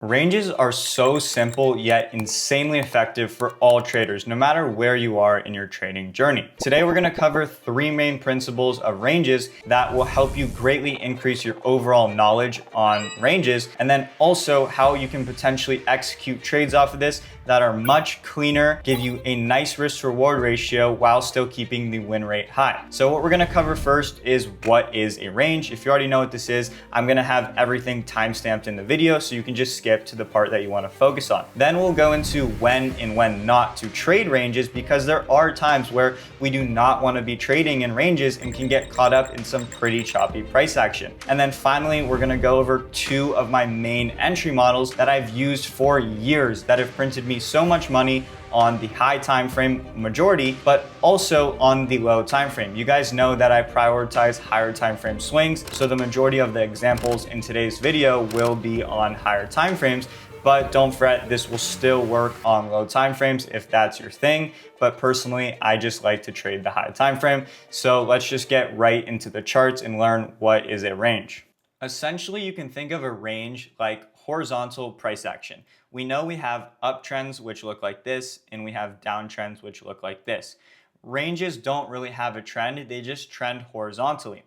Ranges are so simple yet insanely effective for all traders, no matter where you are in your trading journey. Today, we're gonna cover three main principles of ranges that will help you greatly increase your overall knowledge on ranges, and then also how you can potentially execute trades off of this that are much cleaner, give you a nice risk reward ratio while still keeping the win rate high. So what we're gonna cover first is what is a range. If you already know what this is, I'm gonna have everything timestamped in the video so you can just skip to the part that you want to focus on. Then we'll go into when and when not to trade ranges, because there are times where we do not want to be trading in ranges and can get caught up in some pretty choppy price action. And then finally, we're going to go over two of my main entry models that I've used for years that have printed me so much money on the high time frame majority, but also on the low time frame. You guys know that I prioritize higher time frame swings, so the majority of the examples in today's video will be on higher time frames. But don't fret, this will still work on low time frames if that's your thing. But personally, I just like to trade the high time frame. So let's just get right into the charts and learn what is a range. Essentially, you can think of a range like horizontal price action. We know we have uptrends, which look like this, and we have downtrends, which look like this. Ranges don't really have a trend, they just trend horizontally.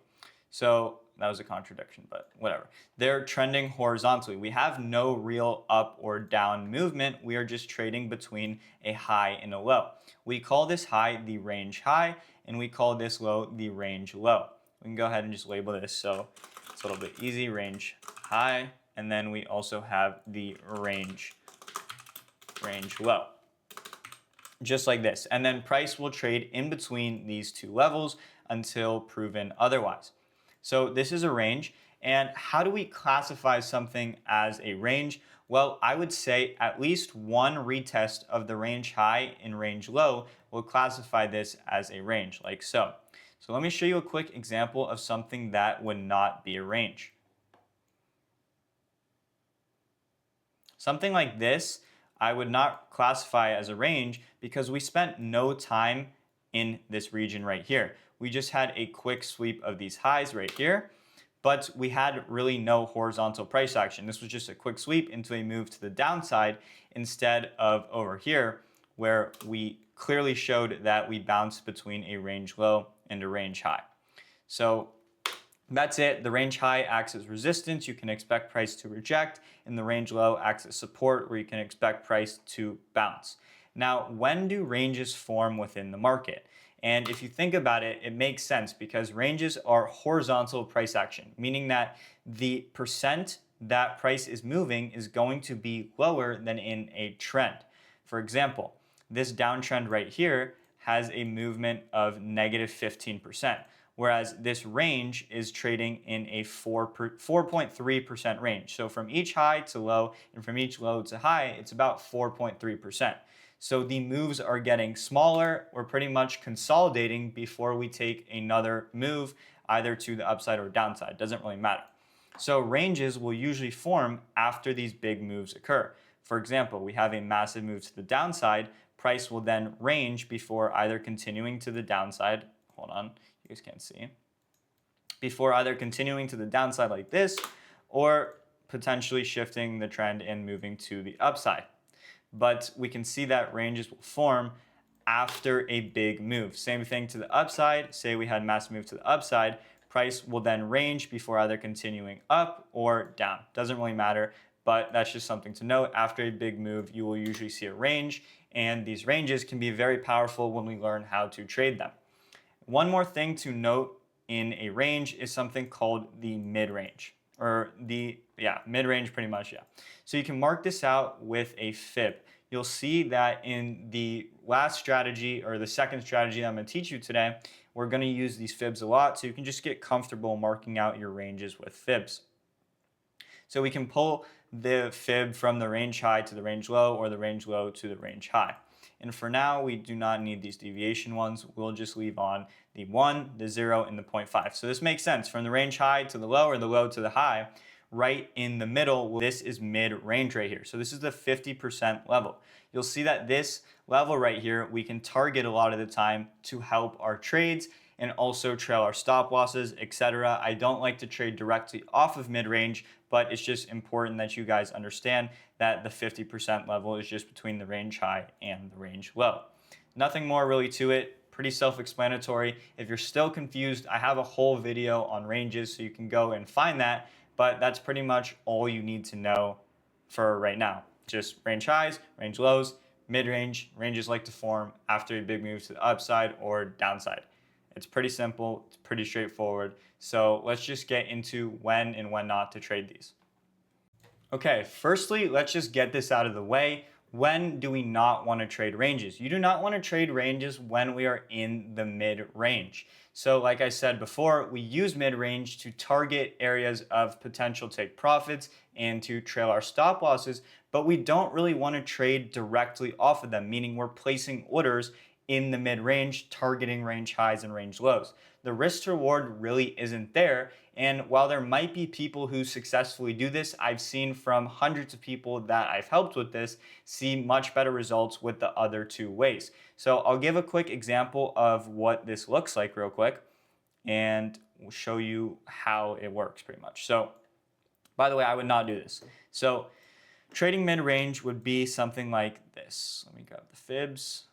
So that was a contradiction, but whatever. They're trending horizontally. We have no real up or down movement. We are just trading between a high and a low. We call this high the range high, and we call this low the range low. We can go ahead and just label this so it's a little bit easy, range high, and then we also have the range low, just like this. And then price will trade in between these two levels until proven otherwise. So this is a range. And how do we classify something as a range? Well, I would say at least one retest of the range high and range low will classify this as a range, like so. So let me show you a quick example of something that would not be a range. Something like this, I would not classify as a range because we spent no time in this region right here. We just had a quick sweep of these highs right here, but we had really no horizontal price action. This was just a quick sweep into a move to the downside instead of over here where we clearly showed that we bounced between a range low and a range high. So that's it. The range high acts as resistance. You can expect price to reject, and the range low acts as support where you can expect price to bounce. Now, when do ranges form within the market? And if you think about it, it makes sense because ranges are horizontal price action, meaning that the percent that price is moving is going to be lower than in a trend. For example, this downtrend right here has a movement of negative 15%, whereas this range is trading in a 4.3% range. So from each high to low and from each low to high, it's about 4.3%. So the moves are getting smaller. We're pretty much consolidating before we take another move either to the upside or downside. Doesn't really matter. So ranges will usually form after these big moves occur. For example, we have a massive move to the downside. Price will then range before either continuing to the downside. Hold on, you guys can't see. Before either continuing to the downside like this or potentially shifting the trend and moving to the upside. But we can see that ranges will form after a big move. Same thing to the upside. Say we had massive move to the upside, price will then range before either continuing up or down. Doesn't really matter, but that's just something to note. After a big move, you will usually see a range, and these ranges can be very powerful when we learn how to trade them. One more thing to note in a range is something called the mid-range, or mid-range pretty much, yeah. So you can mark this out with a fib. You'll see that in the last strategy, or the second strategy that I'm going to teach you today, we're going to use these fibs a lot, so you can just get comfortable marking out your ranges with fibs. So we can pull the fib from the range high to the range low, or the range low to the range high. And for now, we do not need these deviation ones. We'll just leave on the 1, the 0, and the 0.5. So this makes sense. From the range high to the low, or the low to the high, right in the middle, this is mid-range right here. So this is the 50% level. You'll see that this level right here, we can target a lot of the time to help our trades and also trail our stop losses, etc. I don't like to trade directly off of mid-range, but but it's just important that you guys understand that the 50% level is just between the range high and the range low. Nothing more really to it, pretty self-explanatory. If you're still confused, I have a whole video on ranges, so you can go and find that, but that's pretty much all you need to know for right now. Just range highs, range lows, mid-range, ranges like to form after a big move to the upside or downside. It's pretty simple, it's pretty straightforward. So let's just get into when and when not to trade these. Okay, firstly, let's just get this out of the way. When do we not want to trade ranges? You do not want to trade ranges when we are in the mid-range. So like I said before, we use mid-range to target areas of potential take profits and to trail our stop losses, but we don't really want to trade directly off of them, meaning we're placing orders in the mid-range, targeting range highs and range lows. The risk to reward really isn't there. And while there might be people who successfully do this, I've seen from hundreds of people that I've helped with this see much better results with the other two ways. So I'll give a quick example of what this looks like real quick, and we'll show you how it works pretty much. So by the way, I would not do this. So trading mid-range would be something like this. Let me grab the fibs.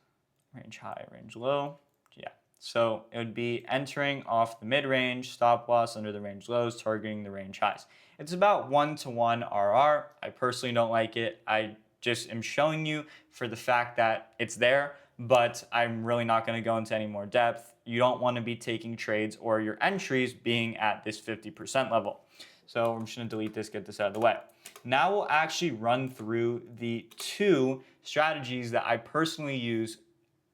Range high, range low. Yeah. So it would be entering off the mid-range, stop loss under the range lows, targeting the range highs. It's about 1-to-1 RR. I personally don't like it. I just am showing you for the fact that it's there, but I'm really not going to go into any more depth. You don't want to be taking trades or your entries being at this 50% level. So I'm just going to delete this, get this out of the way. Now we'll actually run through the two strategies that I personally use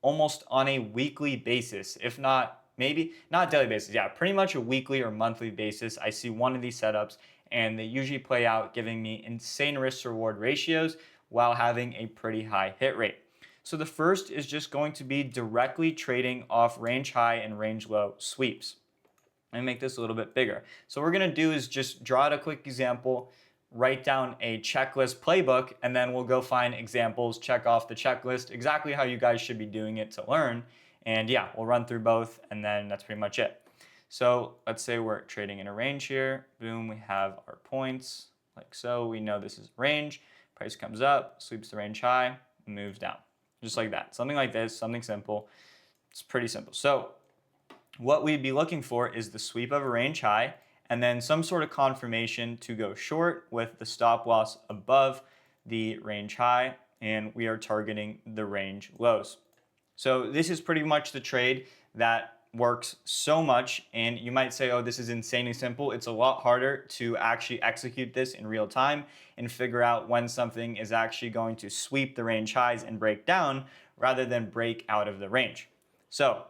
almost on a weekly basis, if not, maybe not daily basis. Yeah, pretty much a weekly or monthly basis. I see one of these setups and they usually play out giving me insane risk to reward ratios while having a pretty high hit rate. So the first is just going to be directly trading off range high and range low sweeps. Let me make this a little bit bigger. So what we're gonna do is just draw out a quick example, write down a checklist playbook, and then we'll go find examples, check off the checklist, exactly how you guys should be doing it to learn. And yeah, we'll run through both, and then that's pretty much it. So let's say we're trading in a range here. Boom, we have our points, like so. We know this is range. Price comes up, sweeps the range high, moves down. Just like that. Something like this, something simple. It's pretty simple. So what we'd be looking for is the sweep of a range high, and then some sort of confirmation to go short with the stop loss above the range high, and we are targeting the range lows. So this is pretty much the trade that works so much, and you might say, oh, this is insanely simple. It's a lot harder to actually execute this in real time and figure out when something is actually going to sweep the range highs and break down rather than break out of the range. So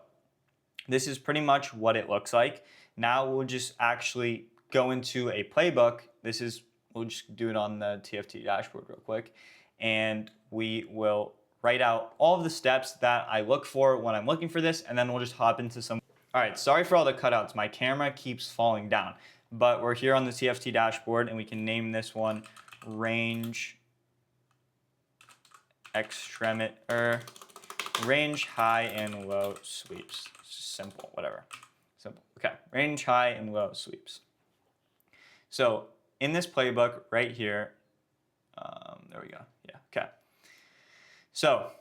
this is pretty much what it looks like. Now we'll just actually go into a playbook. We'll just do it on the TFT dashboard real quick. And we will write out all of the steps that I look for when I'm looking for this, and then we'll just hop into some. All right, sorry for all the cutouts. My camera keeps falling down, but we're here on the TFT dashboard, and we can name this one range range high and low sweeps. It's just simple, whatever. Simple. Okay, range high and low sweeps. So in this playbook right here, there we go. Yeah, okay. So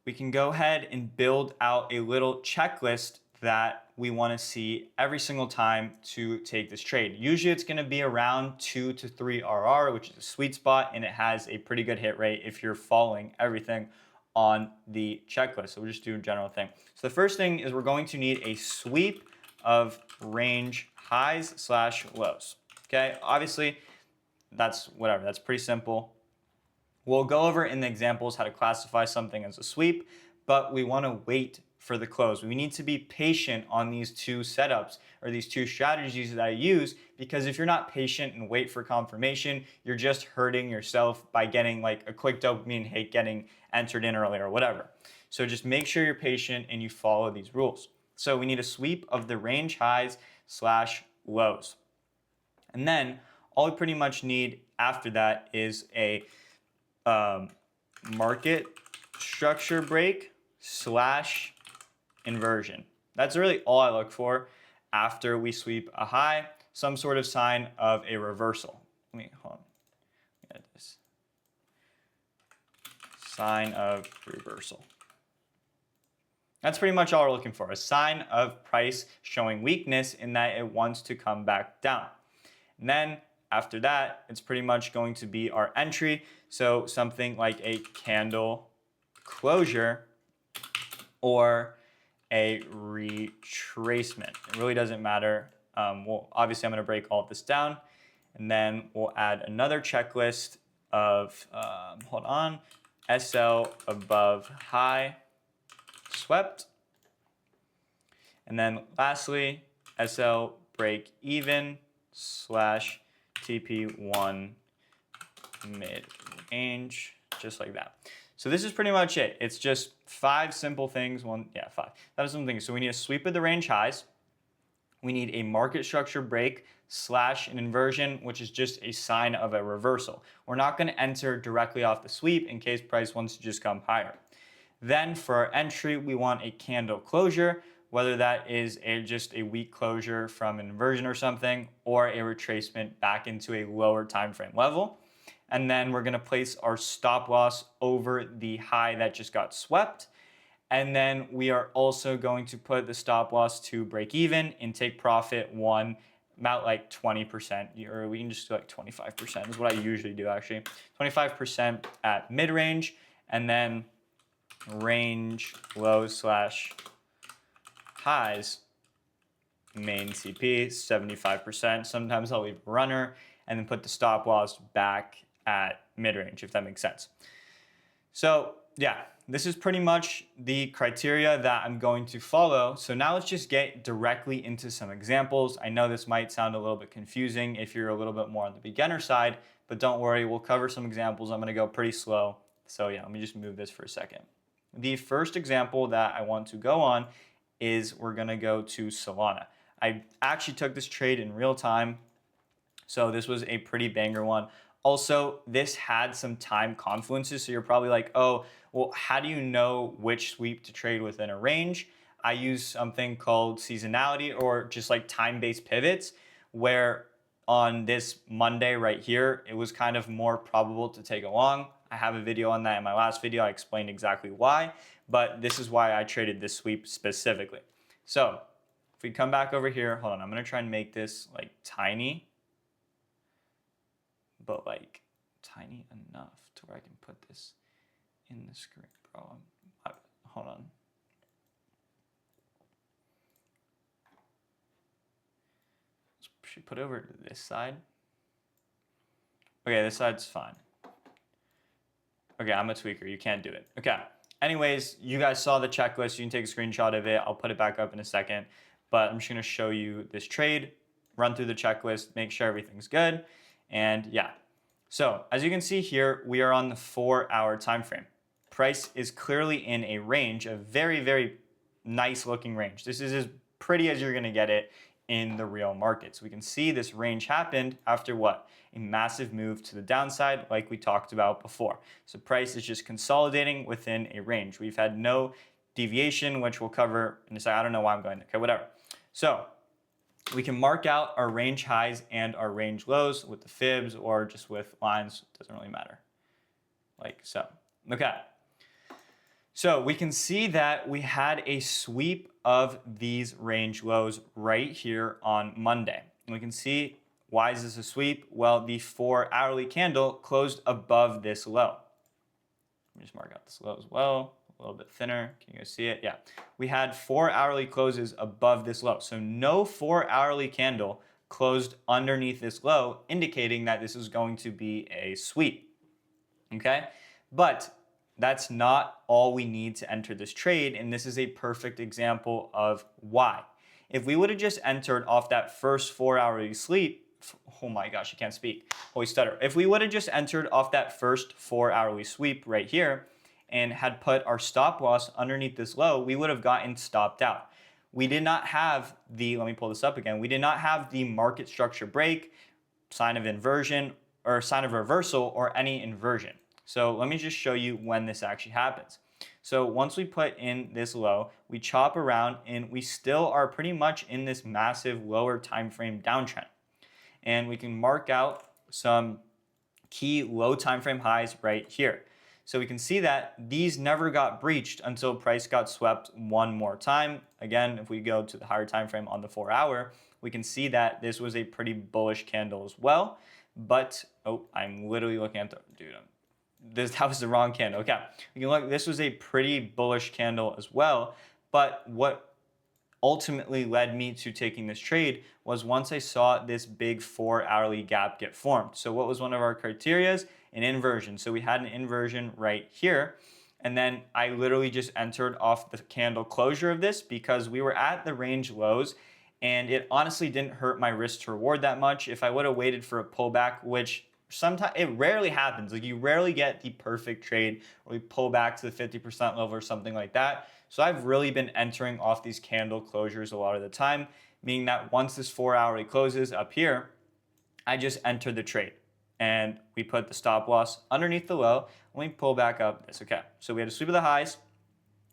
we can go ahead and build out a little checklist that we want to see every single time to take this trade. Usually it's going to be around 2 to 3 RR, which is a sweet spot, and it has a pretty good hit rate if you're following everything on the checklist. So we'll just do a general thing. So the first thing is we're going to need a sweep of range highs / lows. Okay, obviously that's whatever, that's pretty simple. We'll go over in the examples how to classify something as a sweep, but we want to wait for the close. We need to be patient on these two setups or these two strategies that I use, because if you're not patient and wait for confirmation, you're just hurting yourself by getting like a quick dopamine hit, getting entered in early or whatever. So just make sure you're patient and you follow these rules. So we need a sweep of the range highs / lows. And then all we pretty much need after that is a market structure break / inversion. That's really all I look for after we sweep a high, some sort of sign of a reversal. hold on. Let me edit this. Sign of reversal. That's pretty much all we're looking for, a sign of price showing weakness in that it wants to come back down. And then after that, it's pretty much going to be our entry. So something like a candle closure or a retracement. It really doesn't matter. Well, obviously I'm going to break all of this down, and then we'll add another checklist of, hold on, SL above high, swept. And then lastly, SL break even / TP1 mid range, just like that. So this is pretty much it. It's just 5 simple things. 5. That is something. So we need a sweep of the range highs. We need a market structure break / an inversion, which is just a sign of a reversal. We're not going to enter directly off the sweep in case price wants to just come higher. Then for our entry, we want a candle closure, whether that is just a weak closure from an inversion or something, or a retracement back into a lower time frame level. And then we're going to place our stop loss over the high that just got swept. And then we are also going to put the stop loss to break even and take profit about like 20%, or we can just do like 25% is what I usually do actually. 25% at mid-range, and then range lows / highs, main CP, 75%. Sometimes I'll leave a runner and then put the stop loss back at mid-range, if that makes sense. So yeah, this is pretty much the criteria that I'm going to follow. So now let's just get directly into some examples. I know this might sound a little bit confusing if you're a little bit more on the beginner side, but don't worry, we'll cover some examples. I'm going to go pretty slow. So yeah, let me just move this for a second. The first example that I want to go on is we're going to go to Solana. I actually took this trade in real time, so this was a pretty banger one. Also, this had some time confluences, so you're probably like, oh, well, how do you know which sweep to trade within a range? I use something called seasonality, or just like time-based pivots, where on this Monday right here, it was kind of more probable to take a long. I have a video on that in my last video. I explained exactly why, but this is why I traded this sweep specifically. So if we come back over here, hold on, I'm going to try and make this like tiny, but like tiny enough to where I can put this in the screen, bro. Hold on. Should put over to this side. Okay, this side's fine. Okay, I'm a tweaker. You can't do it. Okay. Anyways, you guys saw the checklist. You can take a screenshot of it. I'll put it back up in a second. But I'm just going to show you this trade, run through the checklist, make sure everything's good. And yeah. So as you can see here, we are on the 4-hour time frame. Price is clearly in a range, a very, very nice looking range. This is as pretty as you're going to get it in the real market. So we can see this range happened after what? A massive move to the downside like we talked about before. So price is just consolidating within a range. We've had no deviation, which we'll cover in a second. I don't know why I'm going there. Okay, whatever. So we can mark out our range highs and our range lows with the fibs or just with lines. It doesn't really matter. Like so. Okay. So we can see that we had a sweep of these range lows right here on Monday. And we can see, why is this a sweep? Well, the 4-hourly candle closed above this low. Let me just mark out this low as well, a little bit thinner. Can you guys see it? Yeah. We had 4-hourly closes above this low. So no 4-hourly candle closed underneath this low, indicating that this is going to be a sweep. Okay? But that's not all we need to enter this trade, and this is a perfect example of why. If we would have just entered off that first 4-hourly sweep, oh my gosh, I can't speak. Holy stutter. If we would have just entered off that first 4-hourly sweep right here and had put our stop loss underneath this low, we would have gotten stopped out. We did not have the, let me pull this up again, we did not have the market structure break, sign of inversion, or sign of reversal, or any inversion. So let me just show you when this actually happens. So once we put in this low, we chop around and we still are pretty much in this massive lower time frame downtrend. And we can mark out some key low time frame highs right here. So we can see that these never got breached until price got swept one more time. Again, if we go to the higher time frame on the 4-hour, we can see that this was a pretty bullish candle as well. But, oh, I'm literally looking at the, dude, that was the wrong candle. Okay, you can look, this was a pretty bullish candle as well. But what ultimately led me to taking this trade was once I saw this big 4-hourly gap get formed. So what was one of our criterias? An inversion. So we had an inversion right here. And then I literally just entered off the candle closure of this because we were at the range lows, and it honestly didn't hurt my risk to reward that much. If I would have waited for a pullback, which sometimes it rarely happens, like you rarely get the perfect trade where we pull back to the 50% level or something like that. So I've really been entering off these candle closures a lot of the time, meaning that once this 4-hourly closes up here, I just enter the trade. And we put the stop loss underneath the low, and we pull back up this. Okay, so we had a sweep of the highs.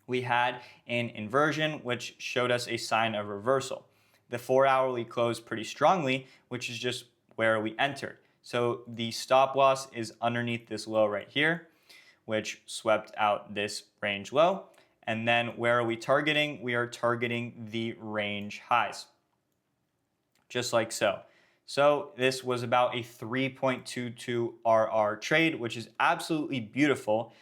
We had an inversion, which showed us a sign of reversal. The 4-hourly closed pretty strongly, which is just where we entered. So the stop loss is underneath this low right here, which swept out this range low. And then where are we targeting? We are targeting the range highs, just like so. So this was about a 3.22 RR trade, which is absolutely beautiful.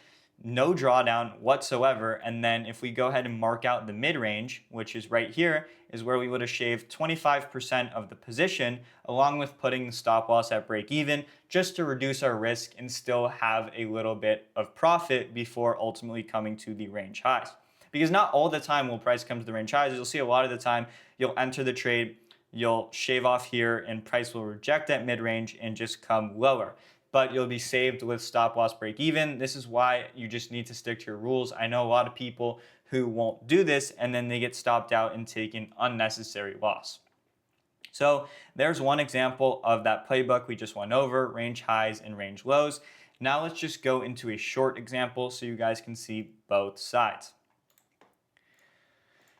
No drawdown whatsoever. And then if we go ahead and mark out the mid-range, which is right here, is where we would have shaved 25% of the position, along with putting the stop loss at break even, just to reduce our risk and still have a little bit of profit before ultimately coming to the range highs. Because not all the time will price come to the range highs. You'll see a lot of the time you'll enter the trade, you'll shave off here, and price will reject that mid-range and just come lower. But you'll be saved with stop loss break even. This is why you just need to stick to your rules. I know a lot of people who won't do this, and then they get stopped out and take an unnecessary loss. So there's one example of that playbook we just went over, range highs and range lows. Now let's just go into a short example so you guys can see both sides.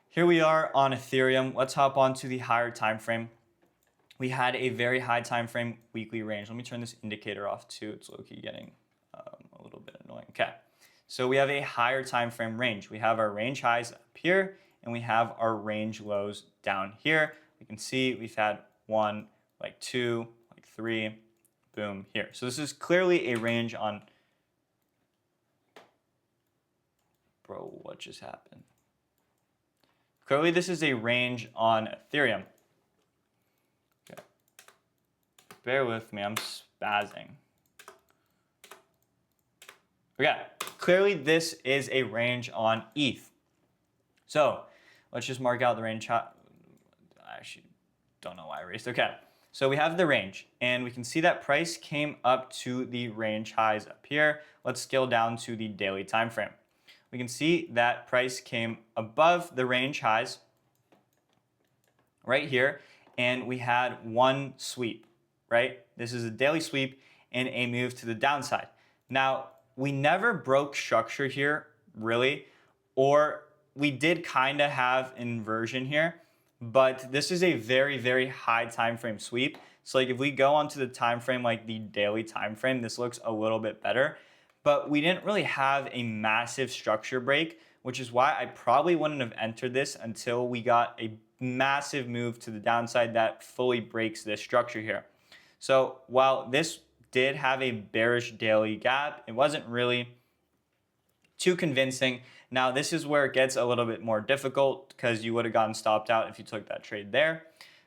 Here we are on Ethereum. Let's hop on to the higher time frame. We had a very high time frame weekly range. Let me turn this indicator off too. It's low-key getting a little bit annoying. Okay, so we have a higher time frame range. We have our range highs up here, and we have our range lows down here. We can see we've had 1, like 2, like 3, boom, here. So this is clearly a range on, bro, what just happened? Clearly this is a range on Ethereum. Okay. Bear with me, I'm spazzing. Okay, clearly this is a range on ETH. So let's just mark out the range. I actually don't know why I erased. Okay, so we have the range, and we can see that price came up to the range highs up here. Let's scale down to the daily time frame. We can see that price came above the range highs right here, and we had one sweep, right? This is a daily sweep and a move to the downside. Now, we never broke structure here, really, or we did kind of have inversion here, but this is a very, very high time frame sweep. So like if we go onto the time frame, like the daily time frame, this looks a little bit better. But we didn't really have a massive structure break, which is why I probably wouldn't have entered this until we got a massive move to the downside that fully breaks this structure here. So while this did have a bearish daily gap, it wasn't really too convincing. Now this is where it gets a little bit more difficult because you would have gotten stopped out if you took that trade there.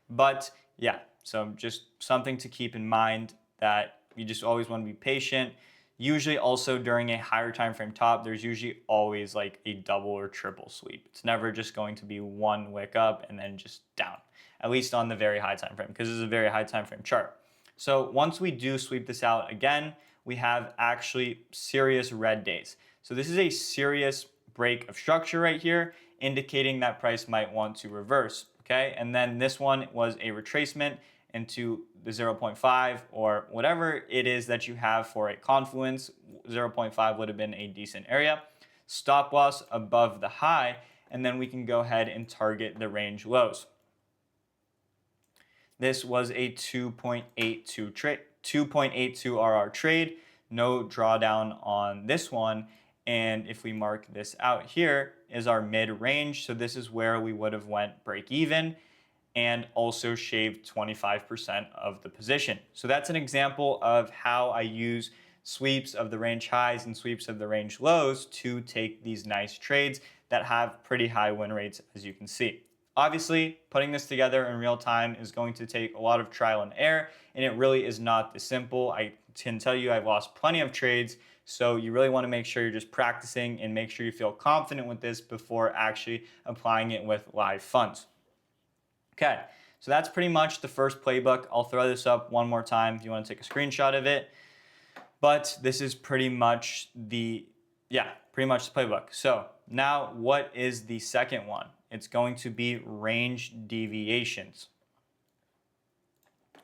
But yeah, so just something to keep in mind, that you just always want to be patient. Usually also during a higher time frame top, there's usually always like a double or triple sweep. It's never just going to be one wick up and then just down, at least on the very high time frame, because this is a very high time frame chart. So once we do sweep this out again, we have actually serious red days. So this is a serious break of structure right here, indicating that price might want to reverse, okay? And then this one was a retracement into the 0.5 or whatever it is that you have for a confluence. 0.5 would have been a decent area. Stop loss above the high, and then we can go ahead and target the range lows. This was a 2.82 trade. 2.82 RR trade, no drawdown on this one. And if we mark this out here is our mid range. So this is where we would have went break even and also shaved 25% of the position. So that's an example of how I use sweeps of the range highs and sweeps of the range lows to take these nice trades that have pretty high win rates, as you can see. Obviously, putting this together in real time is going to take a lot of trial and error, and it really is not this simple. I can tell you I've lost plenty of trades, so you really want to make sure you're just practicing and make sure you feel confident with this before actually applying it with live funds. Okay, so that's pretty much the first playbook. I'll throw this up one more time if you want to take a screenshot of it. But this is pretty much the playbook. So now what is the second one? It's going to be range deviations.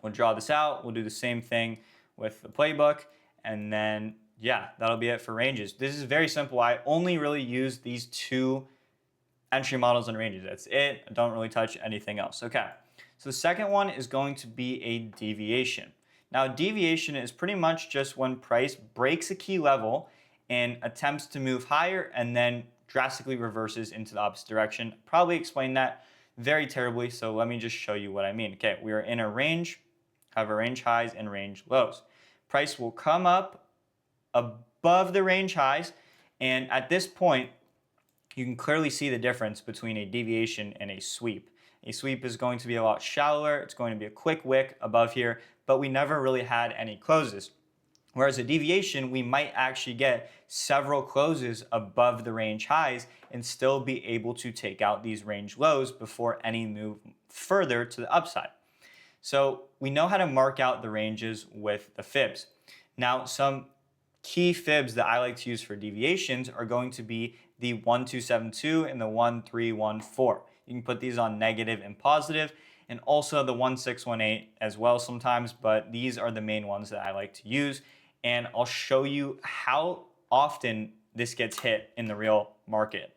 We'll draw this out. We'll do the same thing with the playbook. And then, yeah, that'll be it for ranges. This is very simple. I only really use these two entry models and ranges. That's it. I don't really touch anything else. Okay, so the second one is going to be a deviation. Now, deviation is pretty much just when price breaks a key level and attempts to move higher and then drastically reverses into the opposite direction. Probably explained that very terribly, so let me just show you what I mean. Okay, we are in a range, have a range highs and range lows. Price will come up above the range highs, and at this point, you can clearly see the difference between a deviation and a sweep. A sweep is going to be a lot shallower. It's going to be a quick wick above here, but we never really had any closes. Whereas a deviation, we might actually get several closes above the range highs and still be able to take out these range lows before any move further to the upside. So we know how to mark out the ranges with the fibs. Now, some key fibs that I like to use for deviations are going to be the 1272 and the 1314. You can put these on negative and positive, and also the 1618 as well sometimes, but these are the main ones that I like to use. And I'll show you how often this gets hit in the real market.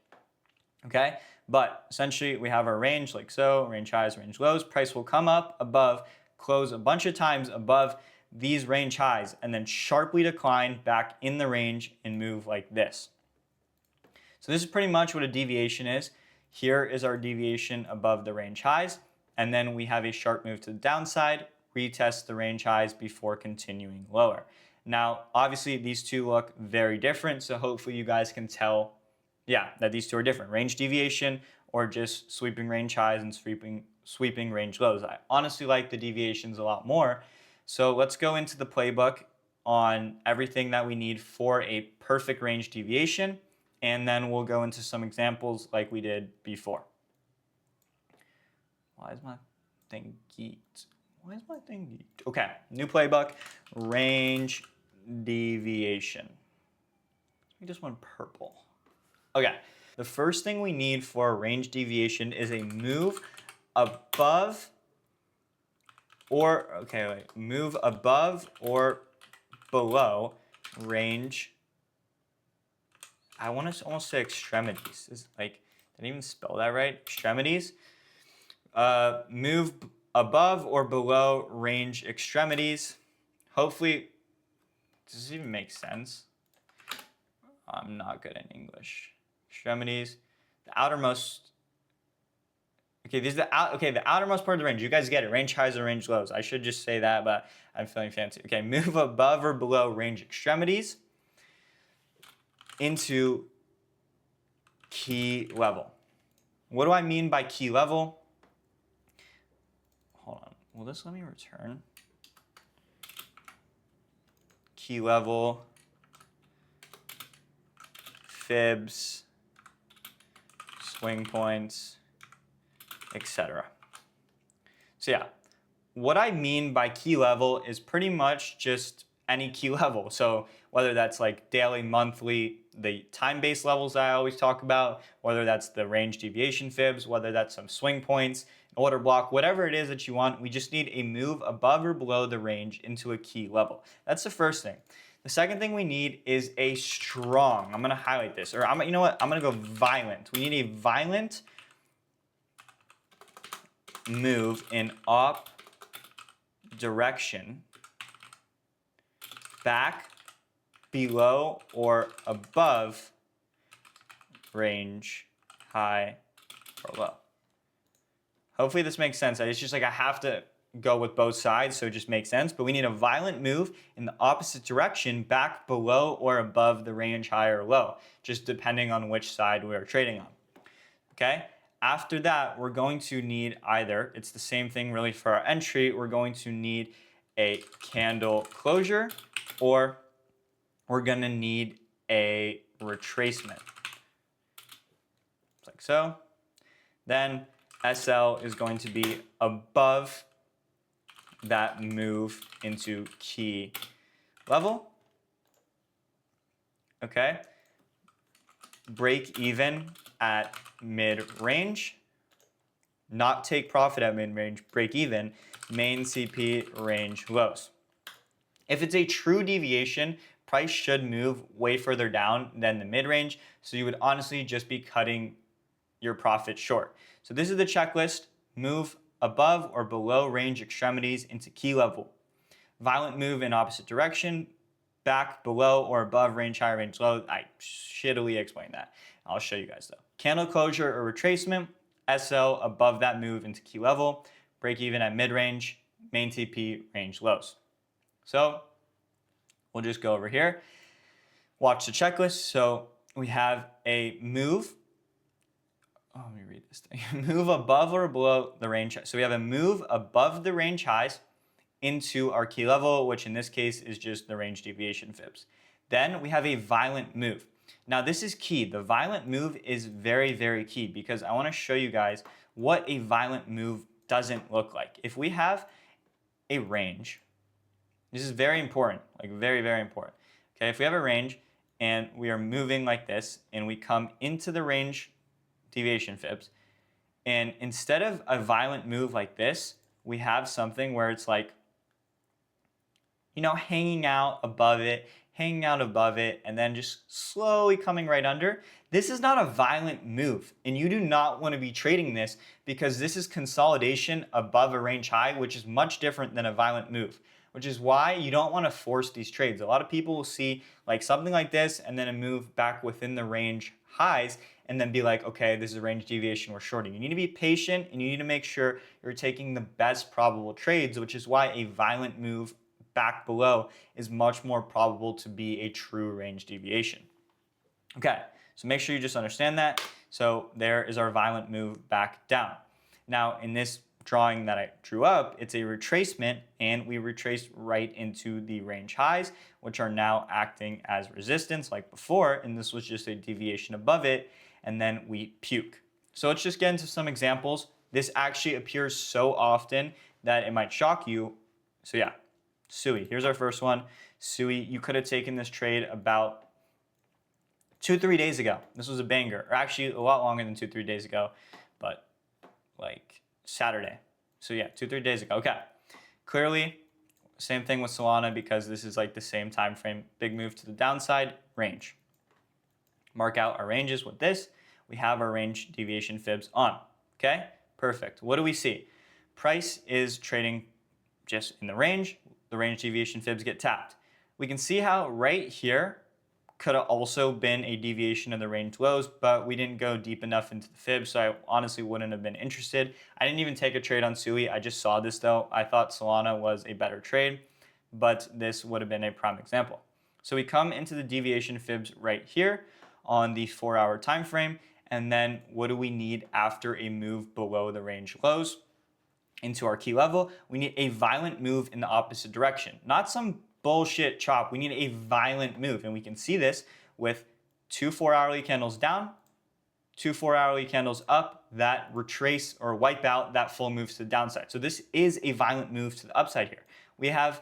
Okay, but essentially we have our range like so, range highs, range lows. Price will come up above, close a bunch of times above these range highs, and then sharply decline back in the range and move like this. So this is pretty much what a deviation is. Here is our deviation above the range highs, and then we have a sharp move to the downside, retest the range highs before continuing lower. Now, obviously these two look very different, so hopefully you guys can tell, that these two are different. Range deviation or just sweeping range highs and sweeping range lows. I honestly like the deviations a lot more. So let's go into the playbook on everything that we need for a perfect range deviation, and then we'll go into some examples like we did before. Why is my thing geeked? Okay, new playbook, range deviation. We just went purple. Okay, the first thing we need for a range deviation is a move above move above or below range. I want to almost say extremities. Is did I even spell that right? Extremities. Move above or below range extremities. Hopefully, does this even make sense? I'm not good in English. Extremities. The outermost. Okay, these are the outermost part of the range. You guys get it. Range highs or range lows. I should just say that, but I'm feeling fancy. Okay, move above or below range extremities into key level. What do I mean by key level? Hold on. Will this let me return? Key level, fibs, swing points, etc. So yeah, what I mean by key level is pretty much just any key level. So whether that's like daily, monthly, the time-based levels that I always talk about, whether that's the range deviation fibs, whether that's some swing points, order block, whatever it is that you want, we just need a move above or below the range into a key level. That's the first thing. The second thing we need is a strong, I'm gonna highlight this, or you know what, I'm gonna go violent. We need a violent move in up direction back, below, or above range high or low. Hopefully this makes sense. It's just like I have to go with both sides, so it just makes sense. But we need a violent move in the opposite direction, back below or above the range high or low, just depending on which side we are trading on. Okay? After that, we're going to need either, it's the same thing really for our entry, we're going to need a candle closure, or we're going to need a retracement. Like so. Then SL is going to be above that move into key level. Okay. Break even at mid-range. Not take profit at mid-range, break even. Main CP range lows. If it's a true deviation, price should move way further down than the mid-range, so you would honestly just be cutting your profit short. So this is the checklist. Move above or below range extremities into key level. Violent move in opposite direction, back below or above range high, range low. I shittily explained that. I'll show you guys though. Candle closure or retracement, SL above that move into key level, break even at mid-range, main TP range lows. So we'll just go over here, watch the checklist. So we have a move. Oh, let me read this thing. Move above or below the range. So we have a move above the range highs into our key level, which in this case is just the range deviation fibs. Then we have a violent move. Now this is key. The violent move is very, very key because I want to show you guys what a violent move doesn't look like. If we have a range, this is very important, like very, very important. Okay, if we have a range and we are moving like this and we come into the range deviation fibs, and instead of a violent move like this, we have something where it's like, you know, hanging out above it, and then just slowly coming right under. This is not a violent move, and you do not want to be trading this because this is consolidation above a range high, which is much different than a violent move, which is why you don't want to force these trades. A lot of people will see like something like this and then a move back within the range highs and then be like, okay, this is a range deviation, we're shorting. You need to be patient and you need to make sure you're taking the best probable trades, which is why a violent move back below is much more probable to be a true range deviation. Okay, so make sure you just understand that. So there is our violent move back down. Now in this drawing that I drew up, it's a retracement, and we retraced right into the range highs, which are now acting as resistance like before, and this was just a deviation above it, and then we puke. So let's just get into some examples. This actually appears so often that it might shock you. So yeah, SUI. Here's our first one. SUI, you could have taken this trade about 2-3 days ago. This was a banger, or actually a lot longer than 2-3 days ago, but like Saturday. So yeah, 2-3 days ago. Okay. Clearly, same thing with Solana because this is like the same time frame. Big move to the downside, range. Mark out our ranges with this. We have our range deviation fibs on. Okay? Perfect. What do we see? Price is trading just in the range. The range deviation fibs get tapped. We can see how right here could have also been a deviation of the range lows, but we didn't go deep enough into the fibs, so I honestly wouldn't have been interested. I didn't even take a trade on SUI. I just saw this though. I thought Solana was a better trade, but this would have been a prime example. So we come into the deviation fibs right here on the 4-hour time frame, and then what do we need after a move below the range lows into our key level? We need a violent move in the opposite direction, not some bullshit chop. We need a violent move, and we can see this with 2 4-hourly candles down, 2 4-hourly candles up that retrace or wipe out that full move to the downside. So this is a violent move to the upside here. We have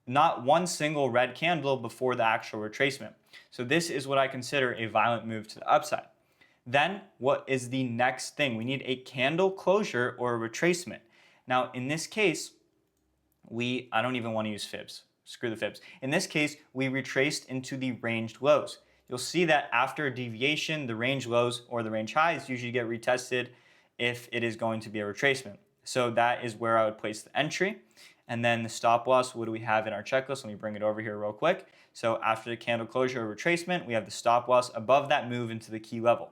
not one single red candle before the actual retracement. So this is what I consider a violent move to the upside. Then what is the next thing? We need a candle closure or a retracement. Now in this case, I don't even want to use fibs. Screw the fibs. In this case, we retraced into the ranged lows. You'll see that after a deviation, the range lows or the range highs usually get retested if it is going to be a retracement. So that is where I would place the entry. And then the stop loss, what do we have in our checklist? Let me bring it over here real quick. So after the candle closure or retracement, we have the stop loss above that move into the key level.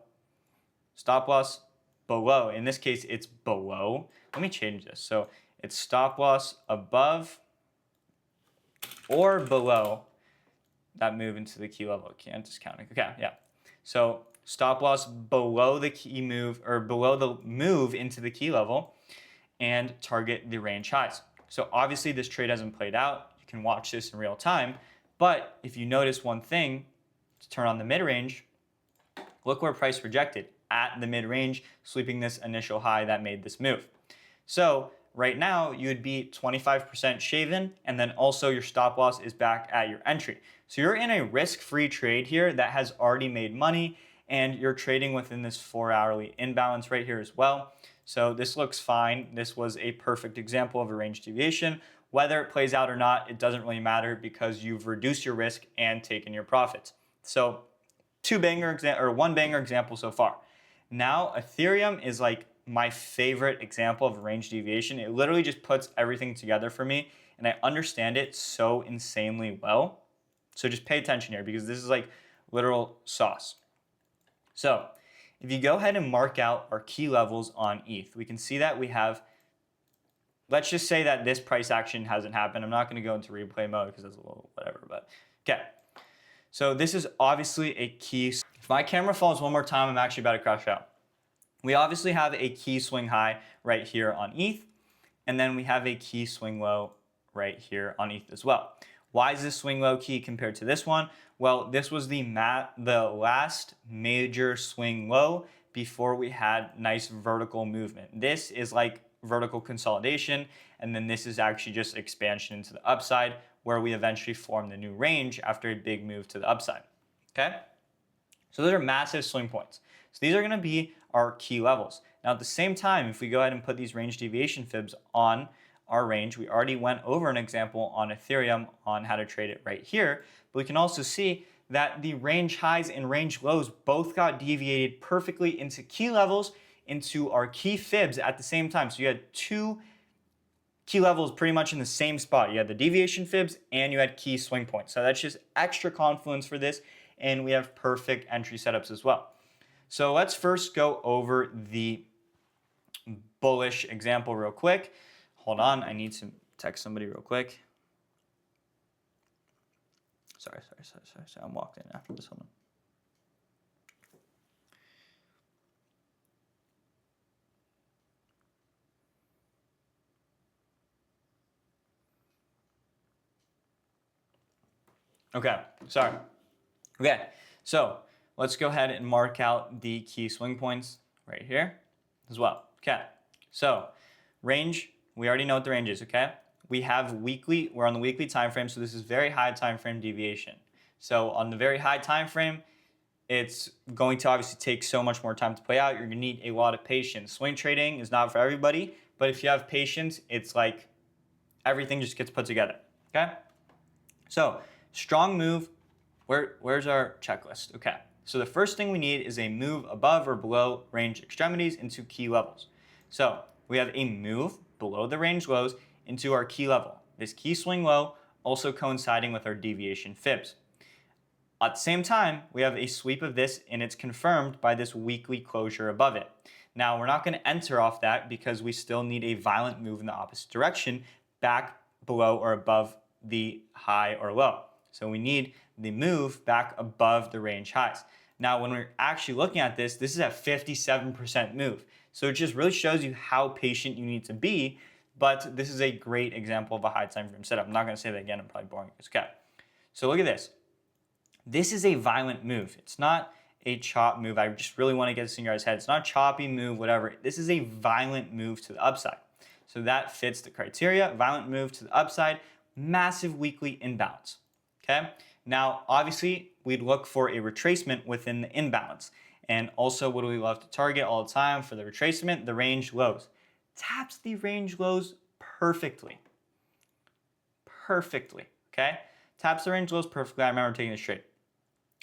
Stop loss below. In this case, it's below. Let me change this. So it's stop loss above or below that move into the key level. Can't discount it. Okay, yeah. So stop loss below the key move or below the move into the key level and target the range highs. So obviously this trade hasn't played out. You can watch this in real time. But if you notice one thing, to turn on the mid-range, look where price rejected at the mid-range, sweeping this initial high that made this move. So right now you would be 25% shaven, and then also your stop loss is back at your entry. So you're in a risk-free trade here that has already made money, and you're trading within this 4-hourly imbalance right here as well. So this looks fine. This was a perfect example of a range deviation. Whether it plays out or not, it doesn't really matter because you've reduced your risk and taken your profits. So one banger example so far. Now Ethereum is like my favorite example of a range deviation. It literally just puts everything together for me, and I understand it so insanely well. So just pay attention here because this is like literal sauce. So if you go ahead and mark out our key levels on ETH, we can see that we have, let's just say that this price action hasn't happened. I'm not going to go into replay mode because that's a little whatever, but okay. So this is obviously a key. If my camera falls one more time, I'm actually about to crash out. We obviously have a key swing high right here on ETH, and then we have a key swing low right here on ETH as well. Why is this swing low key compared to this one? Well, this was the last major swing low before we had nice vertical movement. This is like vertical consolidation, and then this is actually just expansion into the upside where we eventually form the new range after a big move to the upside, okay? So those are massive swing points. So these are gonna be our key levels. Now at the same time, if we go ahead and put these range deviation fibs on our range, we already went over an example on Ethereum on how to trade it right here, but we can also see that the range highs and range lows both got deviated perfectly into key levels, into our key fibs at the same time. So you had two key levels pretty much in the same spot. You had the deviation fibs and you had key swing points. So that's just extra confluence for this, and we have perfect entry setups as well. So let's first go over the bullish example real quick. Hold on, I need to text somebody real quick. Sorry. I'm walked in after this. Hold on. Okay, sorry. Okay, so let's go ahead and mark out the key swing points right here as well. Okay, so range, we already know what the range is, okay? We have weekly, we're on the weekly time frame, so this is very high time frame deviation. So on the very high time frame, it's going to obviously take so much more time to play out. You're gonna need a lot of patience. Swing trading is not for everybody, but if you have patience, it's like everything just gets put together, okay? So strong move, where's our checklist? Okay, so the first thing we need is a move above or below range extremities into key levels. So we have a move below the range lows into our key level. This key swing low also coinciding with our deviation fibs. At the same time, we have a sweep of this and it's confirmed by this weekly closure above it. Now we're not going to enter off that because we still need a violent move in the opposite direction back below or above the high or low. So we need the move back above the range highs. Now, when we're actually looking at this, this is a 57% move. So it just really shows you how patient you need to be, but this is a great example of a high time frame setup. I'm not gonna say that again, I'm probably boring. Okay, so look at this. This is a violent move. It's not a chop move. I just really wanna get this in your guys' head. It's not a choppy move, whatever. This is a violent move to the upside. So that fits the criteria, violent move to the upside, massive weekly imbalance, okay? Now, obviously, we'd look for a retracement within the imbalance. And also, what do we love to target all the time for the retracement? The range lows. Taps the range lows perfectly. Perfectly, okay? Taps the range lows perfectly. I remember taking this trade.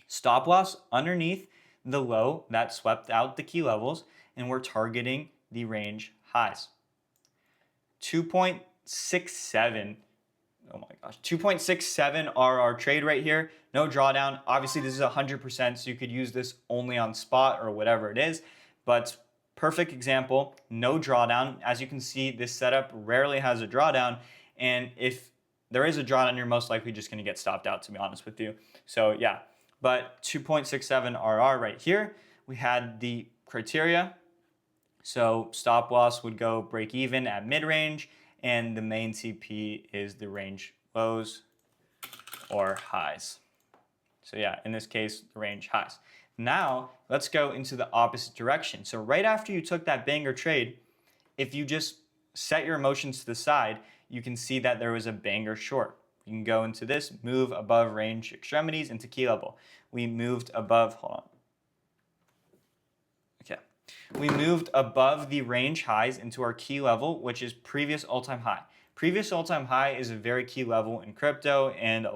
Stop loss underneath the low that swept out the key levels, and we're targeting the range highs. 2.67. Oh my gosh, 2.67 RR trade right here. No drawdown. Obviously, this is 100%, so you could use this only on spot or whatever it is. But perfect example, no drawdown. As you can see, this setup rarely has a drawdown. And if there is a drawdown, you're most likely just going to get stopped out, to be honest with you. So yeah, but 2.67 RR right here. We had the criteria. So stop loss would go break even at mid-range, and the main CP is the range lows or highs. So yeah, in this case, the range highs. Now, let's go into the opposite direction. So right after you took that banger trade, if you just set your emotions to the side, you can see that there was a banger short. You can go into this, move above range extremities into key level. We moved above, hold on. Okay. We moved above the range highs into our key level, which is previous all-time high. Previous all-time high is a very key level in crypto and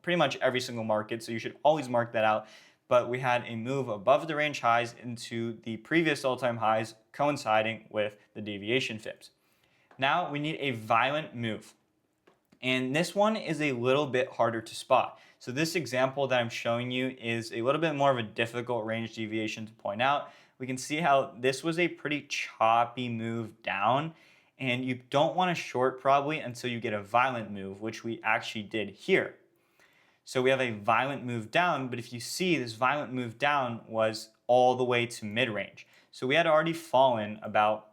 pretty much every single market, so you should always mark that out. But we had a move above the range highs into the previous all-time highs, coinciding with the deviation fibs. Now we need a violent move. And this one is a little bit harder to spot. So this example that I'm showing you is a little bit more of a difficult range deviation to point out. We can see how this was a pretty choppy move down, and you don't want to short probably until you get a violent move, which we actually did here. So we have a violent move down, but if you see, this violent move down was all the way to mid-range. So we had already fallen about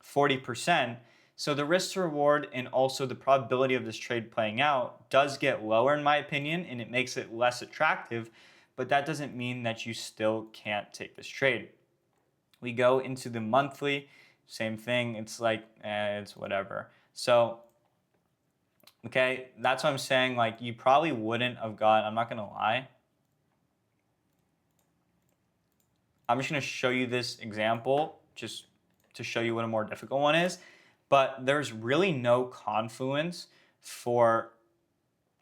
40%. So the risk to reward and also the probability of this trade playing out does get lower in my opinion, and it makes it less attractive, but that doesn't mean that you still can't take this trade. We go into the monthly, same thing. It's like, it's whatever. So, okay, that's what I'm saying. Like, you probably wouldn't have got, I'm not going to lie. I'm just going to show you this example just to show you what a more difficult one is. But there's really no confluence for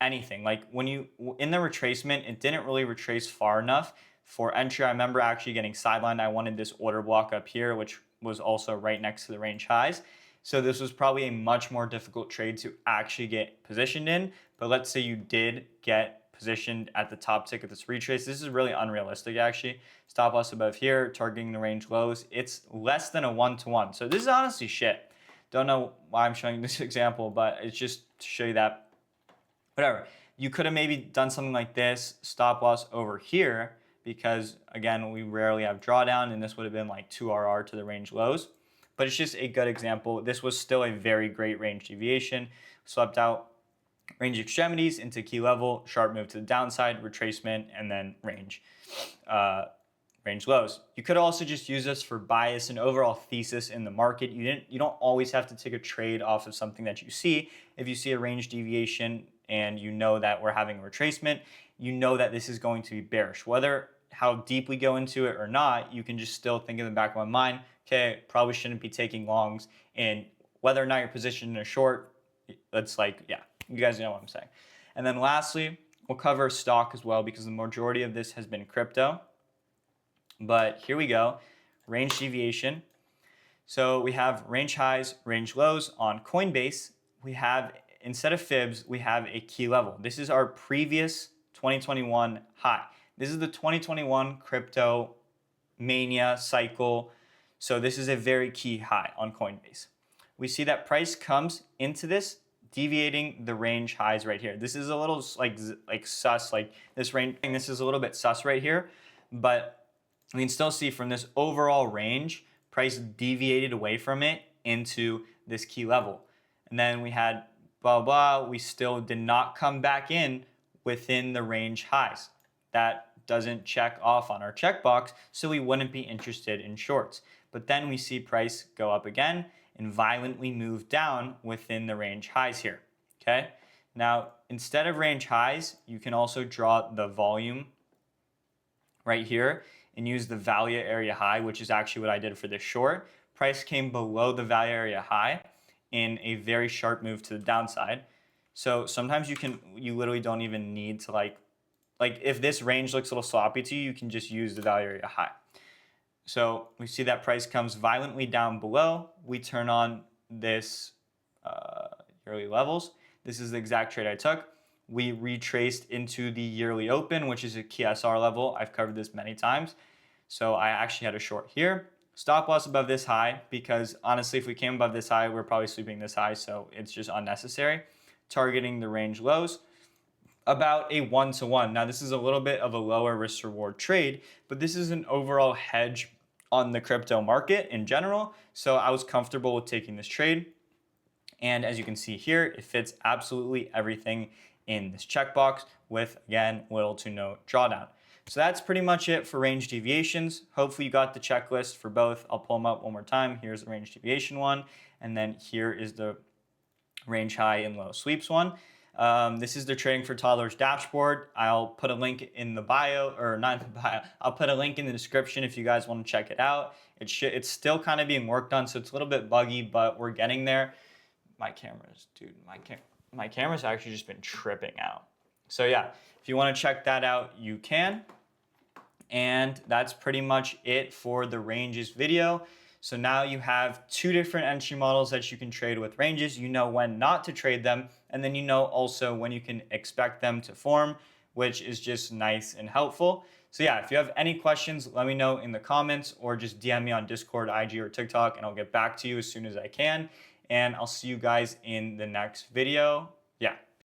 anything. Like when you, in the retracement, it didn't really retrace far enough for entry. I remember actually getting sidelined. I wanted this order block up here, which was also right next to the range highs. So this was probably a much more difficult trade to actually get positioned in. But let's say you did get positioned at the top tick of this retrace. This is really unrealistic actually. Stop loss above here, targeting the range lows. It's less than a 1-to-1. So this is honestly shit. Don't know why I'm showing this example, but it's just to show you that, whatever. You could have maybe done something like this, stop loss over here, because again, we rarely have drawdown, and this would have been like 2RR to the range lows. But it's just a good example. This was still a very great range deviation. Swept out range extremities into key level, sharp move to the downside, retracement, and then range lows. You could also just use this for bias and overall thesis in the market. You don't always have to take a trade off of something that you see. If you see a range deviation and you know that we're having a retracement, you know that this is going to be bearish. Whether how deep we go into it or not, you can just still think in the back of my mind, okay, probably shouldn't be taking longs, and whether or not you're positioned in a short, that's like, yeah, you guys know what I'm saying. And then lastly, we'll cover stock as well because the majority of this has been crypto. But here we go, range deviation. So we have range highs, range lows on Coinbase. We have, instead of fibs, we have a key level. This is our previous 2021 high. This is the 2021 crypto mania cycle. So this is a very key high on Coinbase. We see that price comes into this, deviating the range highs right here. This is a little like sus, like this range, this is a little bit sus right here, but we can still see from this overall range, price deviated away from it into this key level. And then we had blah, blah, we still did not come back in within the range highs. That doesn't check off on our checkbox, so we wouldn't be interested in shorts. But then we see price go up again and violently move down within the range highs here, okay? Now, instead of range highs, you can also draw the volume right here and use the value area high, which is actually what I did for this short. Price came below the value area high in a very sharp move to the downside. So sometimes you literally don't even need to like if this range looks a little sloppy to you, you can just use the value area high. So we see that price comes violently down below. We turn on this, yearly levels. This is the exact trade I took. We retraced into the yearly open, which is a key SR level. I've covered this many times. So I actually had a short here. Stop loss above this high, because honestly, if we came above this high, we're probably sweeping this high, so it's just unnecessary. Targeting the range lows, about a 1-to-1. Now, this is a little bit of a lower risk reward trade, but this is an overall hedge on the crypto market in general. So I was comfortable with taking this trade. And as you can see here, it fits absolutely everything in this checkbox with, again, little to no drawdown. So that's pretty much it for range deviations. Hopefully you got the checklist for both. I'll pull them up one more time. Here's the range deviation one. And then here is the range high and low sweeps one. This is the Trading for Toddlers dashboard. I'll put a link in the bio, or not in the bio. I'll put a link in the description if you guys want to check it out. It's still kind of being worked on, so it's a little bit buggy, but we're getting there. My camera's, dude, my camera's actually just been tripping out. So yeah, if you want to check that out, you can. And that's pretty much it for the ranges video. So now you have two different entry models that you can trade with ranges. You know when not to trade them, and then you know also when you can expect them to form, which is just nice and helpful. So yeah, if you have any questions, let me know in the comments or just DM me on Discord, IG, or TikTok, and I'll get back to you as soon as I can. And I'll see you guys in the next video. Yeah.